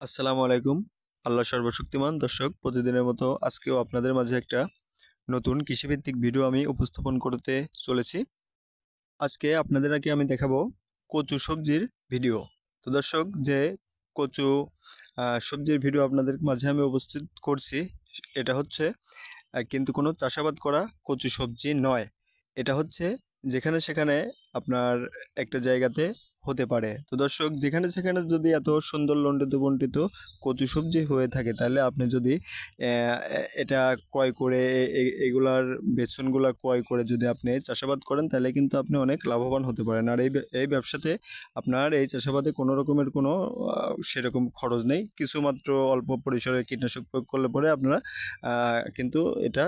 আসসালামু আলাইকুম। আল্লাহ সর্বশক্তিমান। দর্শক, প্রতিদিনের মতো আজকেও আপনাদের মাঝে একটা নতুন কৃষিভিত্তিক ভিডিও আমি উপস্থাপন করতে চলেছি। আজকে আপনাদেরকে আমি দেখাবো কচু সবজির ভিডিও। তো দর্শক, যে কচু সবজির ভিডিও আপনাদের মাঝে আমি উপস্থিত করছি, এটা হচ্ছে কিন্তু কোনো চাষাবাদ করা কচু সবজি নয়। এটা হচ্ছে যেখানে সেখানে আপনার একটা জায়গাতে হতে পারে। তো দর্শক, যেখানে সেখানে যদি এত সুন্দর লণ্ডিত বণ্টিত কচু সবজি হয়ে থাকে, তাহলে আপনি যদি এটা ক্রয় করে এগুলার বেসনগুলা ক্রয় করে যদি আপনি চাষাবাদ করেন, তাহলে কিন্তু আপনি অনেক লাভবান হতে পারেন। আর এই ব্যবসাতে আপনার এই চাষাবাদে কোনো রকমের কোনো সেরকম খরচ নেই। কিছুমাত্র অল্প পরিসরে কীটনাশক প্রয়োগ করলে পরে আপনারা কিন্তু এটা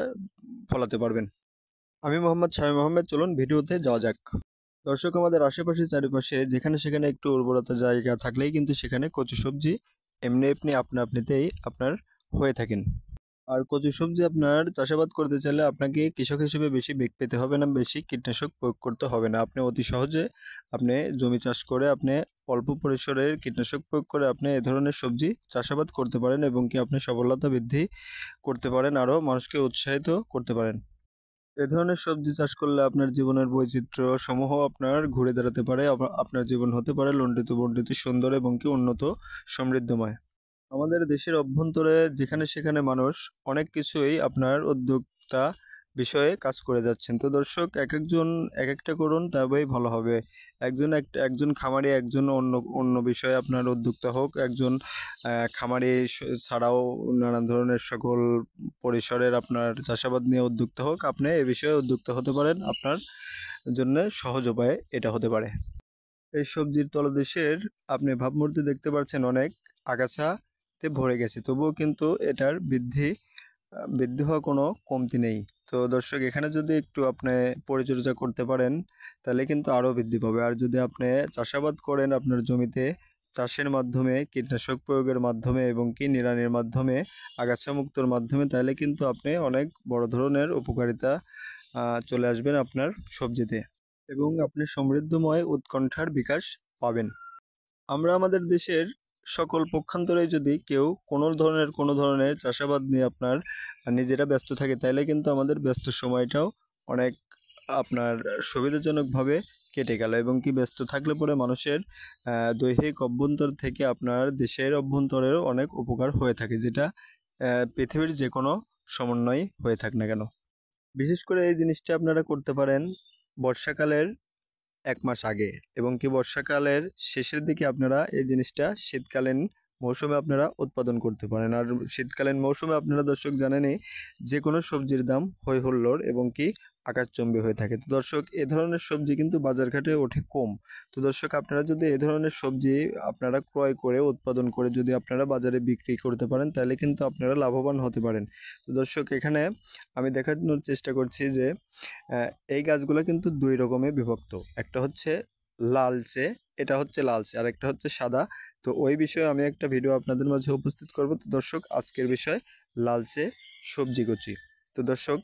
ফলাতে পারবেন। আমি মোহাম্মদ শামীম আহমেদ। চলুন ভিডিওতে যাওয়া যাক। দর্শক, আমাদের আশেপাশে চারিপাশে যেখানে সেখানে একটু উর্বরতা জায়গা থাকলেই কিন্তু সেখানে কচু সবজি এমনি এমনি আপনিতেই আপনার হয়ে থাকেন। আর কচু সবজি আপনার চাষাবাদ করতে চাইলে আপনাকে কৃষক হিসেবে বেশি বেগ পেতে হবে না, বেশি কীটনাশক প্রয়োগ করতে হবে না। আপনি অতি সহজে আপনি জমি চাষ করে আপনি অল্প পরিসরের কীটনাশক প্রয়োগ করে আপনি এ ধরনের সবজি চাষাবাদ করতে পারেন এবং কি আপনি সফলতা বৃদ্ধি করতে পারেন, আরও মানুষকে উৎসাহিত করতে পারেন। এ ধরনের সবজি চাষ করলে আপনার জীবনের বৈচিত্র্য সমূহ আপনার ঘুরে দাঁড়াতে পারে। আপনার জীবন হতে পারে লণ্ডিত বণ্ডিত, সুন্দর এবং কি উন্নত, সমৃদ্ধময়। আমাদের দেশের অভ্যন্তরে যেখানে সেখানে মানুষ অনেক কিছুই আপনার উদ্যোক্তা বিষয়ে কাজ করে যাচ্ছেন। তো দর্শক, এক একজন এক একটা করুন, তবেই ভালো হবে। একজন খামারি একজন অন্য অন্য বিষয়ে আপনার উদ্যোক্তা হোক, একজন খামারি ছাড়াও নানান ধরনের সকল পরিসরের আপনার চাষাবাদ নিয়ে উদ্যোক্তা হোক, আপনি এ বিষয়ে উদ্যোক্তা হতে পারেন। আপনার জন্য সহজ উপায় এটা হতে পারে। এই সবজির তলদেশের আপনি ভাবমূর্তি দেখতে পাচ্ছেন অনেক আগাছাতে ভরে গেছে, তবুও কিন্তু এটার বৃদ্ধি হওয়া কোনো কমতি নেই। তো দর্শক, এখানে যদি একটু আপনি পরিচর্যা করতে পারেন, তাহলে কিন্তু আরও বৃদ্ধি পাবে। আর যদি আপনি চাষাবাদ করেন আপনার জমিতে, চাষের মাধ্যমে, কীটনাশক প্রয়োগের মাধ্যমে এবং কি নিড়ানির মাধ্যমে, আগাছা মুক্তর মাধ্যমে, তাহলে কিন্তু আপনি অনেক বড় ধরনের উপকারিতা চলে আসবেন আপনার সবজিতে এবং আপনি সমৃদ্ধময় উৎকণ্ঠার বিকাশ পাবেন। আমরা আমাদের দেশের সকল পক্ষান্তরে যদি কেউ কোনো ধরনের চাষাবাদ নিয়ে আপনার নিজেরা ব্যস্ত থাকে, তাহলে কিন্তু আমাদের ব্যস্ত সময়টাও অনেক আপনার সুবিধাজনকভাবে কেটে গেল এবং কি ব্যস্ত থাকলে পরে মানুষের দৈহিক অভ্যন্তর থেকে আপনার দেশের অভ্যন্তরেরও অনেক উপকার হয়ে থাকে, যেটা পৃথিবীর যে কোনো সমন্বয় হয়ে থাক না কেন। বিশেষ করে এই জিনিসটা আপনারা করতে পারেন বর্ষাকালের 1 মাস আগে এবং কি বর্ষাকালের শেষের দিকে আপনারা এই জিনিসটা শীতকালীন মৌসুমে আপনারা উৎপাদন করতে পারেন। আর শীতকালীন মৌসুমে আপনারা দর্শক জানেনই, যে কোনো সবজির দাম হই হুল্লোড় এবং কি আকাশচুম্বী হয়ে থাকে। তো দর্শক, এ ধরনের সবজি কিন্তু বাজারঘাটে ওঠে কম। তো দর্শক, আপনারা যদি এ ধরনের সবজি আপনারা ক্রয় করে উৎপাদন করে যদি আপনারা বাজারে বিক্রি করতে পারেন, তাহলে কিন্তু আপনারা লাভবান হতে পারেন। তো দর্শক, এখানে আমি দেখানোর চেষ্টা করছি যে এই গাছগুলো কিন্তু 2 রকমে বিভক্ত। একটা হচ্ছে লালচে, এটা হচ্ছে লালচে, আর একটা হচ্ছে সাদা। তো ওই বিষয়ে আমি একটা ভিডিও আপনাদের মাঝে উপস্থিত করব। তো দর্শক, আজকের বিষয় লালচে সবজি কচি। তো দর্শক,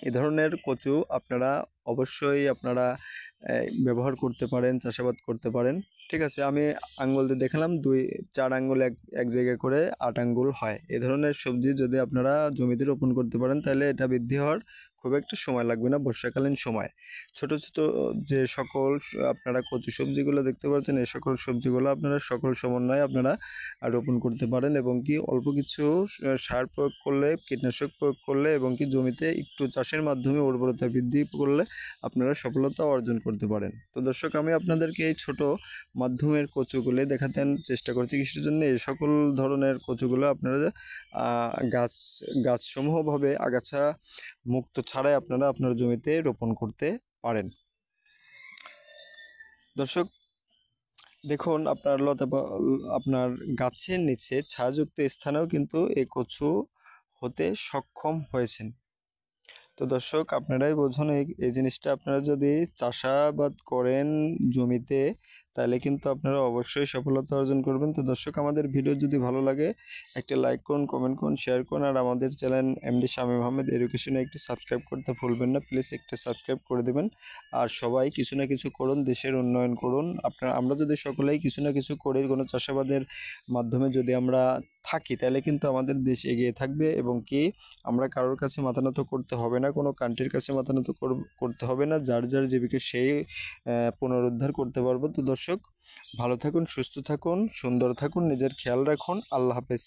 এ ধরনের কচু আপনারা অবশ্যই আপনারা ব্যবহার করতে পারেন, চাষাবাদ করতে পারেন। ঠিক আছে, আমি আঙ্গুল দিয়ে দেখালাম, 4 আঙ্গুল এক জায়গায় করে 8 আঙ্গুল হয়। এ ধরনের সবজি যদি আপনারা জমিতে রোপণ করতে পারেন, তাহলে এটা বৃদ্ধি হওয়ার খুব একটা সময় লাগবে না। বর্ষাকালীন সময় ছোট ছোট যে সকল আপনারা কচু সবজিগুলো দেখতে পাচ্ছেন, এই সকল সবজিগুলো আপনারা সকল সমন্বয়ে আপনারা রোপণ করতে পারেন এবং কি অল্প কিছু সার প্রয়োগ করলে, কীটনাশক প্রয়োগ করলে এবং কি জমিতে একটু চাষের মাধ্যমে উর্বরতা বৃদ্ধি করলে আপনারা সফলতা অর্জন করতে পারেন। তো দর্শক, আমি আপনাদেরকে এই ছোট মাধ্যমের কচুগুলো দেখাতে চেষ্টা করছি কিসের জন্য। এই সকল ধরনের কচুগুলো আপনারা গাছসমূহভাবে আগাছা মুক্ত ছাড়াই আপনারা আপনার জমিতে রোপণ করতে পারেন। দর্শক, দেখুন, আপনার গাছের নিচে ছায়াযুক্ত স্থানেও কিন্তু এই কচু হতে সক্ষম হয়েছেন। তো দর্শক আপনারাই বোঝুন এই জিনিসটা আপনারা যদি চাষাবাদ করেন জমিতে তাহলে কিন্তু আপনারা অবশ্যই সফলতা অর্জন করবেন। তো দর্শক আমাদের ভিডিও যদি ভালো লাগে একটা লাইক করুন, কমেন্ট করুন, শেয়ার করুন, আর আমাদের চ্যানেল এমডি শামীম আহমেদ এডুকেশনে একটি সাবস্ক্রাইব করতে ভুলবেন না। প্লিজ একটা সাবস্ক্রাইব করে দেবেন। আর সবাই কিছু না কিছু করুন, দেশের উন্নয়ন করুন। আমরা যদি সকলেই কিছু না কিছু করি, কোনো চাষাবাদের মাধ্যমে যদি আমরা থাকি তাহলে কিন্তু আমাদের দেশ এগিয়ে থাকবে, এবং কি আমরা কারোর কাছে মাথা নত করতে হবে না, কোনো কান্ট্রির কাছে মাথা নত করতে হবে না। যার যার জীবিকা সেই পুনরুদ্ধার করতে পারবো। তো দর্শক ভালো থাকুন, সুস্থ থাকুন, সুন্দর থাকুন, নিজের খেয়াল রাখুন। আল্লাহ হাফেজ।